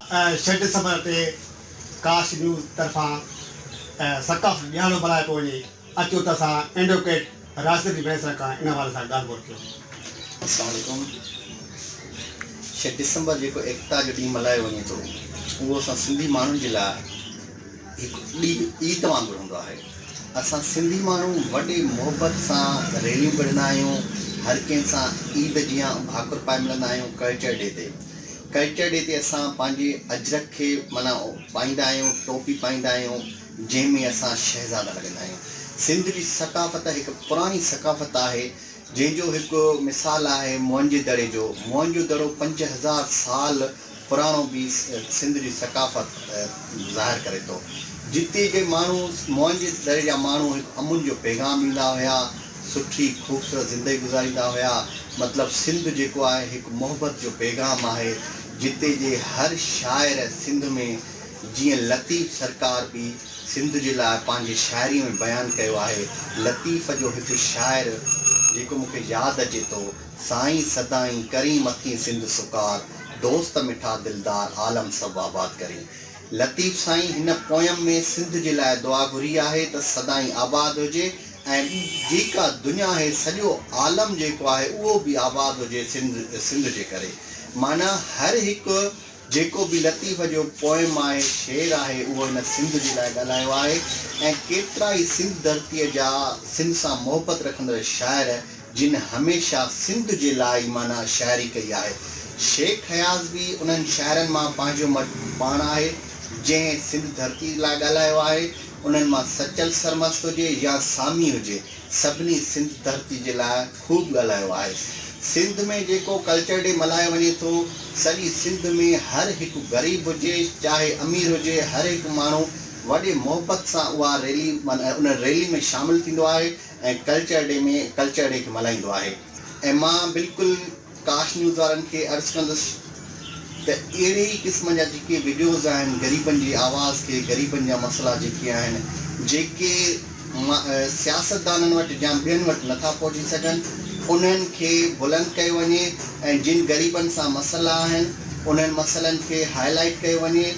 6 December ते काश news तरफ़ां सक़ाफ़ ॼाणो बणाए पियो वञे। अचो त असां एडवोकेट राशिद फैसला खां इन हवाले सां ॻाल्हि ॿोल कयूं। अस्सलाम वालेकुम। 6 दिसंबर जेको एकता जो ॾींहुं मल्हायो वञे थो, उहो असां सिंधी माण्हुनि जे लाइ हिकु ॾींहुं ईद वांगुरु हूंदो आहे। असां सिंधी माण्हू वॾे मुहबत सां रैलियूं कढंदा आहियूं, हर कंहिं सां ईद जीअं भाकुर पाए मिलंदा आहियूं। कल्चर डे ते असां पंहिंजे अजरक खे माना पाईंदा आहियूं, टोपी पाईंदा आहियूं, जंहिंमें असां शहज़ादा लॻंदा आहियूं। सिंध जी सकाफ़त हिकु पुराणी सकाफ़त आहे, जंहिंजो हिकु मिसाल आहे मोहनजो जो। मोहनजो 5000 साल पुराणो बि सिंध जी सकाफ़त ज़ाहिर करे थो। जिते जे माण्हू मोहनजो जा माण्हू हिकु अमुन जो पैगाम ॾींदा हुया, सुठी ख़ूबसूरत ज़िंदगी गुज़ारींदा हुया। मतिलबु सिंध जेको आहे हिकु मोहबत जो पैगाम आहे, जिते जे हर शाइर सिंध में, जीअं लतीफ़ सरकार बि सिंध जे लाइ पंहिंजी शाइरी में बयानु कयो आहे। लतीफ़ जो हिकु शाइर जेको मूंखे यादि अचे थो, साईं सदाईं करी मथी सिंध सुकार, दोस्त मिठा दिलदार आलम सभु आबाद करी। लतीफ़ साईं हिन पोयम में सिंध जे लाइ दुआ घुरी आहे त सदाईं आबाद हुजे ऐं जेका दुनिया आहे, सॼो आलम जेको आहे उहो बि आबाद हुजे सिंध जे करे। माना हर हिकु जेको बि लतीफ़ जो पोयम आहे, शेर आहे, उहो हिन सिंध जे लाइ ॻाल्हायो आहे। ऐं केतिरा ई सिंध धरतीअ जा सिंध सां मोहबत रखंदड़ शाइर, जिन हमेशह सिंध जे लाइ माना शाइरी कई आहे। शेख हयाज़ बि उन्हनि शाइरनि मां पंहिंजो पाण आहे, जंहिं सिंध धरती लाइ ॻाल्हायो आहे। उन्हनि मां सचल सरमस्त हुजे या सामी हुजे, सभिनी सिंध धरती जे लाइ ख़ूब ॻाल्हायो आहे। सिंध में जेको कल्चर डे मल्हायो वञे थो, सॼी सिंध में हर हिकु ग़रीब हुजे चाहे अमीर हुजे, हर हिकु माण्हू वॾे मोहबत सां उहा रैली उन रैली में शामिलु थींदो आहे ऐं कल्चर डे खे मल्हाईंदो आहे। ऐं मां बिल्कुलु काश न्यूज़ वारनि खे अर्ज़ु कंदुसि त अहिड़े ई क़िस्म जा जेके वीडियोज़ आहिनि, ग़रीबनि जी आवाज़ खे, ग़रीबनि जा मसइला जेके आहिनि, जेके सियासतदाननि वटि या ॿियनि वटि नथा पहुची सघनि, उन्हनि खे बुलंद कयो वञे ऐं जिन ग़रीबनि सां मसइला आहिनि, उन्हनि मसइलनि खे हाईलाइट कयो वञे।